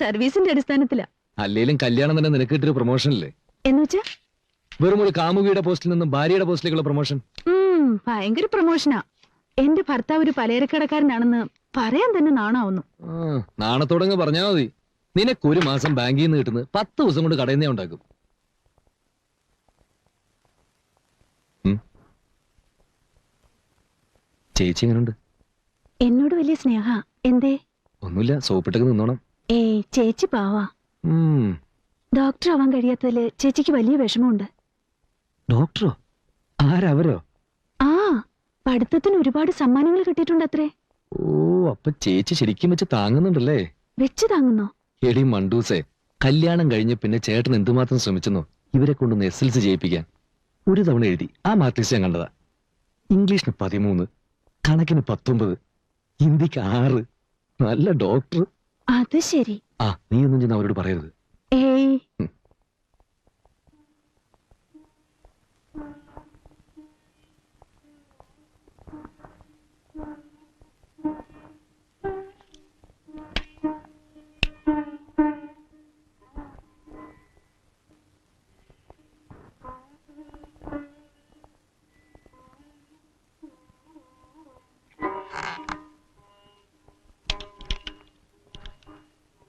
സർവീസിന്റെ അടിസ്ഥാനത്തിലാ. അല്ലേലും കല്യാണം തന്നെ നിനക്ക് കിട്ടിയൊരു പ്രൊമോഷൻ അല്ലേ? എന്നുവെച്ചാ വെറും ഒരു കാമുകിയുടെ പോസ്റ്റിൽ നിന്നും ഭാര്യയുടെ പോസ്റ്റിലേക്കുള്ള പ്രൊമോഷൻ. ഭയങ്കര പ്രൊമോഷനാ. എന്റെ ഭർത്താവ് ഒരു പലചരക്കടക്കാരനാണെന്ന് പറയാൻ തന്നെ നാണാവുന്നു. നാണത്തോടങ്ങ് പറഞ്ഞാ മതി. നിനക്കൊരു മാസം ബാങ്കിൽ നിന്ന് കിട്ടുന്നത് 10 ദിവസം കൊണ്ട് കടയിൽ നിന്നേ ഉണ്ടാക്കും. ചേച്ചി എങ്ങനുണ്ട്? എന്നോട് വലിയ സ്നേഹ. എന്തേ? ഒന്നുമില്ല, സോപ്പിട്ടൊക്കെ നിന്നോണം. ഏയ്, ചേച്ചി പാവാ. ഡോക്ടർ ആവാൻ കഴിയാത്തതില് ചേച്ചിക്ക് വലിയ വിഷമമുണ്ട്. ഡോക്ടറോ? ആരവരോ? ആ, പഠിത്തത്തിന് ഒരുപാട് സമ്മാനങ്ങൾ കിട്ടിയിട്ടുണ്ട് അത്രേ. ഓ, അപ്പൊ ചേച്ചി ശരിക്കും വെച്ച് താങ്ങുന്നുണ്ടല്ലേ? വെച്ച് താങ്ങുന്നോ? എടി മണ്ടൂസേ, കല്യാണം കഴിഞ്ഞ് പിന്നെ ചേട്ടൻ എന്തുമാത്രം ശ്രമിച്ചെന്നോ ഇവരെ കൊണ്ടൊന്ന് SLC ചെയ്യിപ്പിക്കാൻ. ഒരു തവണ എഴുതി, ആ മാർക്ക് ലിസ്റ്റ് ഞാൻ കണ്ടതാ. ഇംഗ്ലീഷിന് 13, കണക്കിന് 19, ഹിന്ദിക്ക് 6. നല്ല ഡോക്ടർ. അത് ശരി. നീ ഒന്നും ചെന്ന് അവരോട് പറയരുത്. ഏയ്